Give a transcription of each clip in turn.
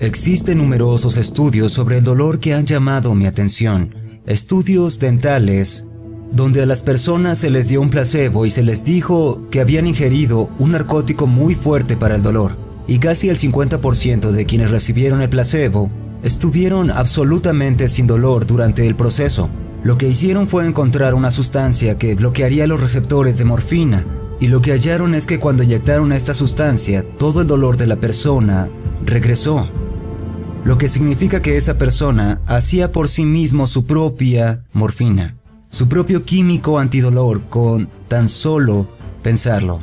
Existen numerosos estudios sobre el dolor que han llamado mi atención. Estudios dentales, donde a las personas se les dio un placebo y se les dijo que habían ingerido un narcótico muy fuerte para el dolor. Y casi el 50% de quienes recibieron el placebo estuvieron absolutamente sin dolor durante el proceso. Lo que hicieron fue encontrar una sustancia que bloquearía los receptores de morfina, y lo que hallaron es que cuando inyectaron esta sustancia, todo el dolor de la persona regresó. Lo que significa que esa persona hacía por sí mismo su propia morfina, su propio químico antidolor con tan solo pensarlo.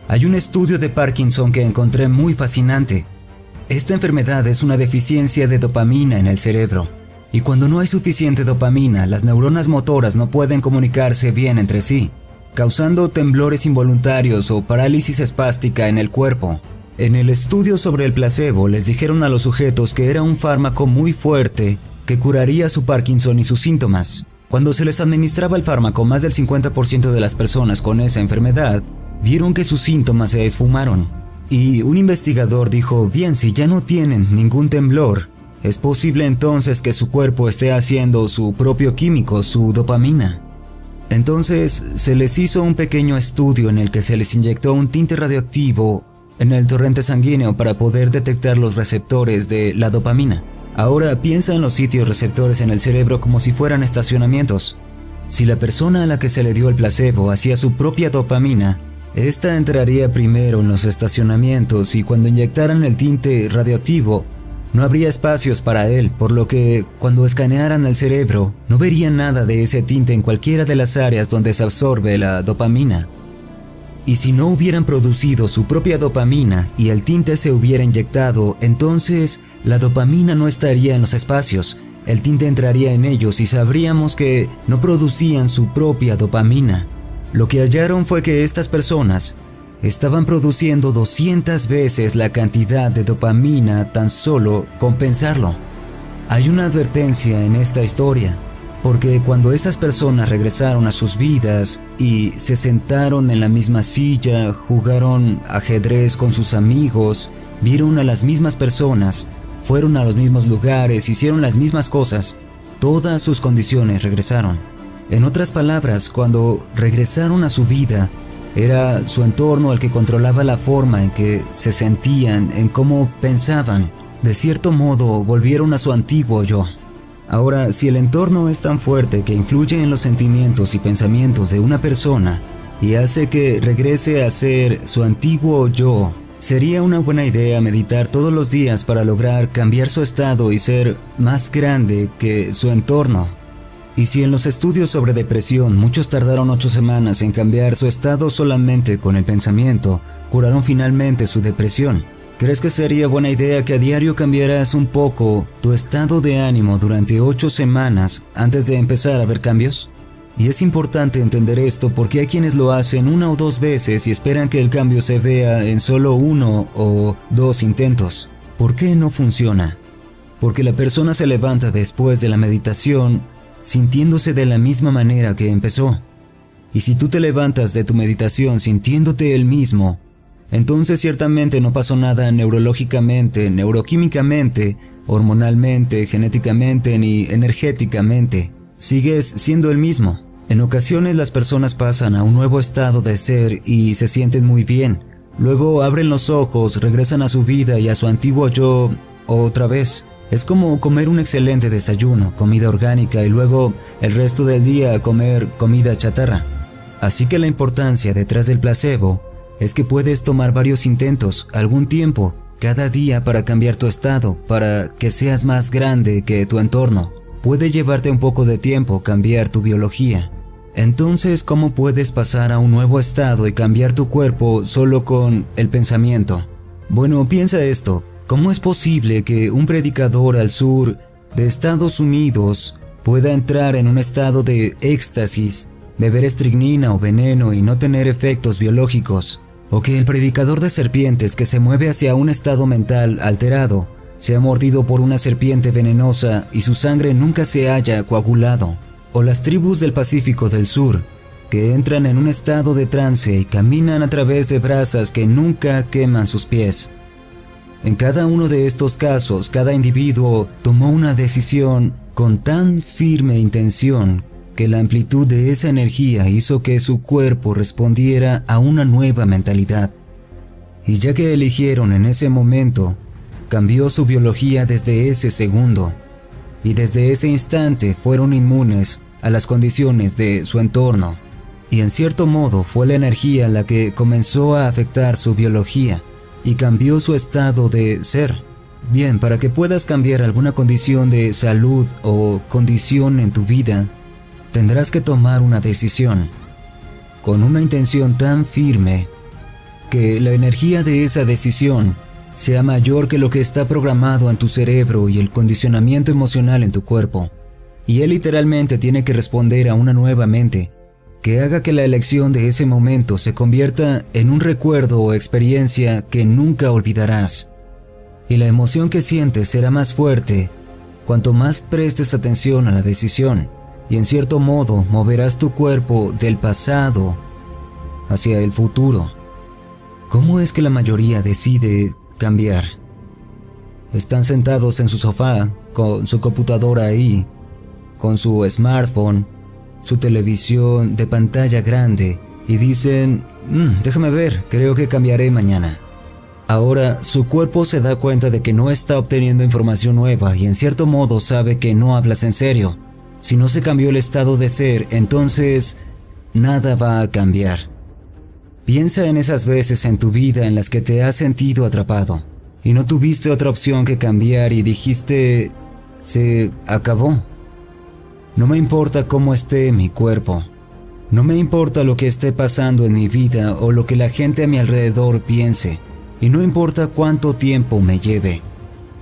Hay un estudio de Parkinson que encontré muy fascinante. Esta enfermedad es una deficiencia de dopamina en el cerebro, y cuando no hay suficiente dopamina, las neuronas motoras no pueden comunicarse bien entre sí, causando temblores involuntarios o parálisis espástica en el cuerpo. En el estudio sobre el placebo les dijeron a los sujetos que era un fármaco muy fuerte que curaría su Parkinson y sus síntomas. Cuando se les administraba el fármaco, más del 50% de las personas con esa enfermedad vieron que sus síntomas se esfumaron. Y un investigador dijo, bien, si ya no tienen ningún temblor, es posible entonces que su cuerpo esté haciendo su propio químico, su dopamina. Entonces se les hizo un pequeño estudio en el que se les inyectó un tinte radioactivo en el torrente sanguíneo para poder detectar los receptores de la dopamina. Ahora piensa en los sitios receptores en el cerebro como si fueran estacionamientos. Si la persona a la que se le dio el placebo hacía su propia dopamina, esta entraría primero en los estacionamientos y cuando inyectaran el tinte radioactivo, no habría espacios para él, por lo que cuando escanearan el cerebro, no verían nada de ese tinte en cualquiera de las áreas donde se absorbe la dopamina. Y si no hubieran producido su propia dopamina y el tinte se hubiera inyectado, entonces la dopamina no estaría en los espacios, el tinte entraría en ellos y sabríamos que no producían su propia dopamina. Lo que hallaron fue que estas personas estaban produciendo 200 veces la cantidad de dopamina tan solo con pensarlo. Hay una advertencia en esta historia, porque cuando esas personas regresaron a sus vidas y se sentaron en la misma silla, jugaron ajedrez con sus amigos, vieron a las mismas personas, fueron a los mismos lugares, hicieron las mismas cosas, todas sus condiciones regresaron. En otras palabras, cuando regresaron a su vida, era su entorno el que controlaba la forma en que se sentían, en cómo pensaban. De cierto modo, volvieron a su antiguo yo. Ahora, si el entorno es tan fuerte que influye en los sentimientos y pensamientos de una persona y hace que regrese a ser su antiguo yo, sería una buena idea meditar todos los días para lograr cambiar su estado y ser más grande que su entorno. Y si en los estudios sobre depresión muchos tardaron 8 semanas en cambiar su estado solamente con el pensamiento, curaron finalmente su depresión. ¿Crees que sería buena idea que a diario cambiaras un poco tu estado de ánimo durante 8 semanas antes de empezar a ver cambios? Y es importante entender esto porque hay quienes lo hacen 1 o 2 veces y esperan que el cambio se vea en solo 1 o 2 intentos. ¿Por qué no funciona? Porque la persona se levanta después de la meditación sintiéndose de la misma manera que empezó. Y si tú te levantas de tu meditación sintiéndote el mismo, entonces ciertamente no pasó nada neurológicamente, neuroquímicamente, hormonalmente, genéticamente ni energéticamente. Sigues siendo el mismo. En ocasiones las personas pasan a un nuevo estado de ser y se sienten muy bien. Luego abren los ojos, regresan a su vida y a su antiguo yo otra vez. Es como comer un excelente desayuno, comida orgánica y luego el resto del día comer comida chatarra. Así que la importancia detrás del placebo es que puedes tomar varios intentos, algún tiempo, cada día para cambiar tu estado, para que seas más grande que tu entorno. Puede llevarte un poco de tiempo cambiar tu biología. Entonces, ¿cómo puedes pasar a un nuevo estado y cambiar tu cuerpo solo con el pensamiento? Bueno, piensa esto. ¿Cómo es posible que un predicador al sur de Estados Unidos pueda entrar en un estado de éxtasis, beber estricnina o veneno y no tener efectos biológicos? ¿O que el predicador de serpientes que se mueve hacia un estado mental alterado sea mordido por una serpiente venenosa y su sangre nunca se haya coagulado? ¿O las tribus del Pacífico del Sur que entran en un estado de trance y caminan a través de brasas que nunca queman sus pies? En cada uno de estos casos, cada individuo tomó una decisión con tan firme intención que la amplitud de esa energía hizo que su cuerpo respondiera a una nueva mentalidad. Y ya que eligieron en ese momento, cambió su biología desde ese segundo, y desde ese instante fueron inmunes a las condiciones de su entorno. Y en cierto modo fue la energía la que comenzó a afectar su biología y cambió su estado de ser. Bien, para que puedas cambiar alguna condición de salud o condición en tu vida, tendrás que tomar una decisión, con una intención tan firme, que la energía de esa decisión sea mayor que lo que está programado en tu cerebro y el condicionamiento emocional en tu cuerpo. Y él literalmente tiene que responder a una nueva mente, que haga que la elección de ese momento se convierta en un recuerdo o experiencia que nunca olvidarás. Y la emoción que sientes será más fuerte cuanto más prestes atención a la decisión, y en cierto modo moverás tu cuerpo del pasado hacia el futuro. ¿Cómo es que la mayoría decide cambiar? Están sentados en su sofá, con su computadora ahí, con su smartphone, su televisión de pantalla grande, y dicen, déjame ver, creo que cambiaré mañana. Ahora su cuerpo se da cuenta de que no está obteniendo información nueva y en cierto modo sabe que no hablas en serio. Si no se cambió el estado de ser, entonces nada va a cambiar. Piensa en esas veces en tu vida en las que te has sentido atrapado y no tuviste otra opción que cambiar y dijiste, se acabó. No me importa cómo esté mi cuerpo, no me importa lo que esté pasando en mi vida o lo que la gente a mi alrededor piense, y no importa cuánto tiempo me lleve.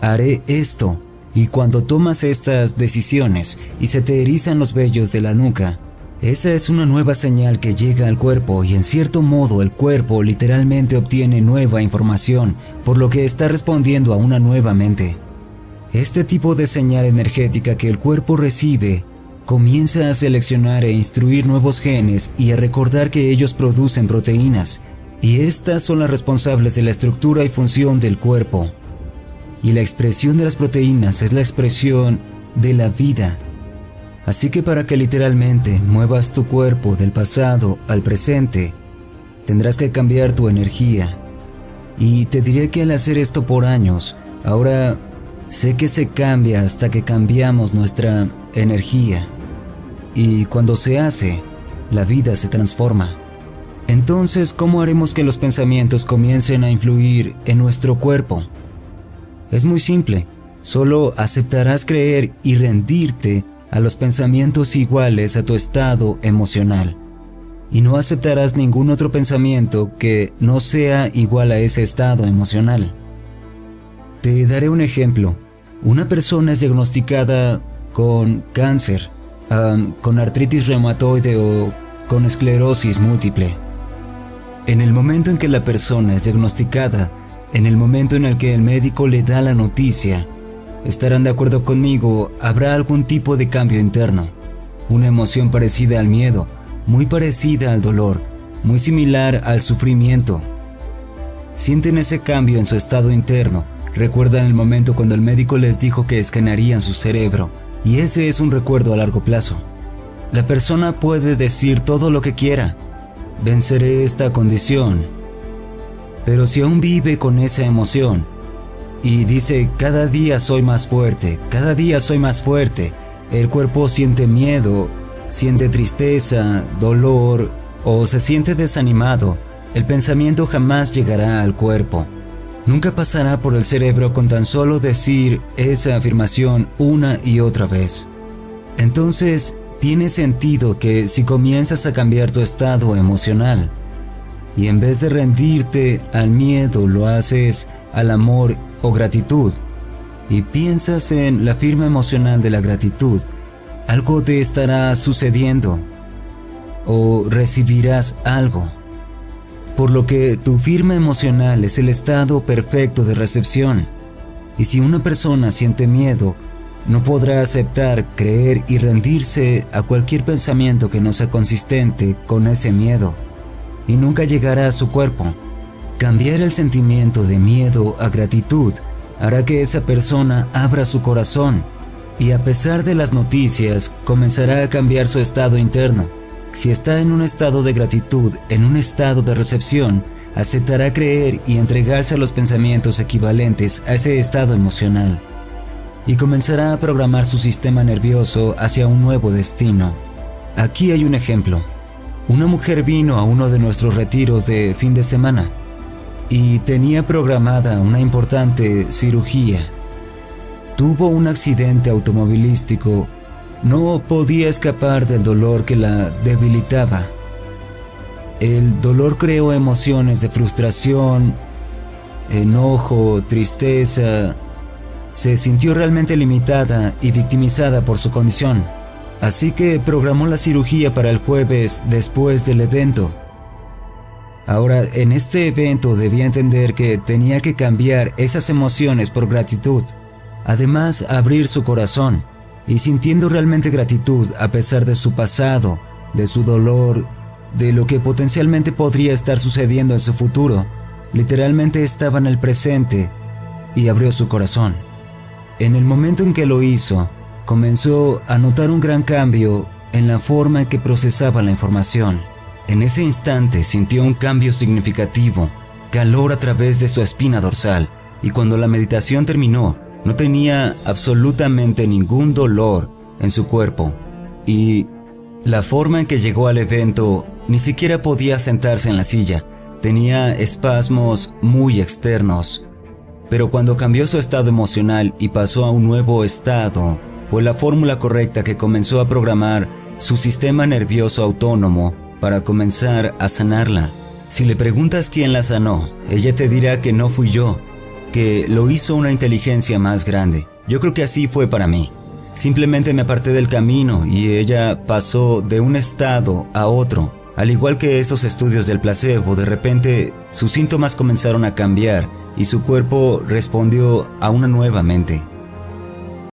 Haré esto, y cuando tomas estas decisiones y se te erizan los vellos de la nuca, esa es una nueva señal que llega al cuerpo y en cierto modo el cuerpo literalmente obtiene nueva información, por lo que está respondiendo a una nueva mente. Este tipo de señal energética que el cuerpo recibe comienza a seleccionar e instruir nuevos genes y a recordar que ellos producen proteínas, y estas son las responsables de la estructura y función del cuerpo. Y la expresión de las proteínas es la expresión de la vida. Así que para que literalmente muevas tu cuerpo del pasado al presente, tendrás que cambiar tu energía. Y te diré que al hacer esto por años, ahora sé que se cambia hasta que cambiamos nuestra energía. Y cuando se hace, la vida se transforma. Entonces, ¿cómo haremos que los pensamientos comiencen a influir en nuestro cuerpo? Es muy simple, solo aceptarás creer y rendirte a los pensamientos iguales a tu estado emocional. Y no aceptarás ningún otro pensamiento que no sea igual a ese estado emocional. Te daré un ejemplo. Una persona es diagnosticada con cáncer, con artritis reumatoide o con esclerosis múltiple. En el momento en que la persona es diagnosticada, en el momento en el que el médico le da la noticia, estarán de acuerdo conmigo, habrá algún tipo de cambio interno, una emoción parecida al miedo, muy parecida al dolor, muy similar al sufrimiento. Sienten ese cambio en su estado interno, recuerdan el momento cuando el médico les dijo que escanearían su cerebro, y ese es un recuerdo a largo plazo. La persona puede decir todo lo que quiera, venceré esta condición, pero si aún vive con esa emoción y dice cada día soy más fuerte, cada día soy más fuerte, el cuerpo siente miedo, siente tristeza, dolor o se siente desanimado, el pensamiento jamás llegará al cuerpo. Nunca pasará por el cerebro con tan solo decir esa afirmación una y otra vez. Entonces, tiene sentido que si comienzas a cambiar tu estado emocional y en vez de rendirte al miedo lo haces al amor o gratitud y piensas en la firma emocional de la gratitud, algo te estará sucediendo o recibirás algo. Por lo que tu firma emocional es el estado perfecto de recepción. Y si una persona siente miedo, no podrá aceptar, creer y rendirse a cualquier pensamiento que no sea consistente con ese miedo. Y nunca llegará a su cuerpo. Cambiar el sentimiento de miedo a gratitud hará que esa persona abra su corazón y, a pesar de las noticias, comenzará a cambiar su estado interno. Si está en un estado de gratitud, en un estado de recepción, aceptará creer y entregarse a los pensamientos equivalentes a ese estado emocional, y comenzará a programar su sistema nervioso hacia un nuevo destino. Aquí hay un ejemplo. Una mujer vino a uno de nuestros retiros de fin de semana y tenía programada una importante cirugía. Tuvo un accidente automovilístico. No podía escapar del dolor que la debilitaba. El dolor creó emociones de frustración, enojo, tristeza. Se sintió realmente limitada y victimizada por su condición. Así que programó la cirugía para el jueves después del evento. Ahora, en este evento debía entender que tenía que cambiar esas emociones por gratitud. Además, abrir su corazón y, sintiendo realmente gratitud a pesar de su pasado, de su dolor, de lo que potencialmente podría estar sucediendo en su futuro, literalmente estaba en el presente y abrió su corazón. En el momento en que lo hizo, comenzó a notar un gran cambio en la forma en que procesaba la información. En ese instante sintió un cambio significativo, calor a través de su espina dorsal, y cuando la meditación terminó, no tenía absolutamente ningún dolor en su cuerpo. Y la forma en que llegó al evento, ni siquiera podía sentarse en la silla. Tenía espasmos muy externos. Pero cuando cambió su estado emocional y pasó a un nuevo estado, fue la fórmula correcta que comenzó a programar su sistema nervioso autónomo para comenzar a sanarla. Si le preguntas quién la sanó, ella te dirá que no fui yo, que lo hizo una inteligencia más grande. Yo creo que así fue para mí. Simplemente me aparté del camino y ella pasó de un estado a otro. Al igual que esos estudios del placebo, de repente sus síntomas comenzaron a cambiar y su cuerpo respondió a una nueva mente.